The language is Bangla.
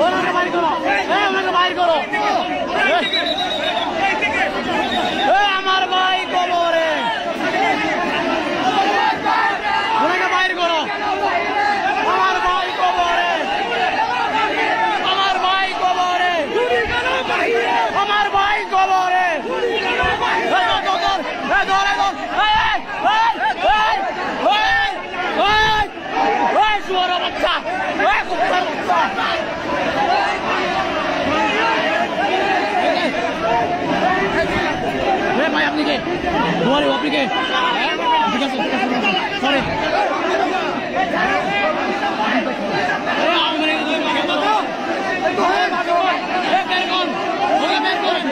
ওনাকে বাইর করো, ওনাকে বাইর করো। আমার ভাই কবরে, ওনাকে বাইর করো। আমার ভাই কবরে, আমার ভাই কবরে, আমার ভাই কবরে। শুয়ারের বাচ্চা, কুত্তার বাচ্চা। ভাই আপনি কে? দুয়ারে আপনি কে? ঠিক আছে, সরি। বের করেন,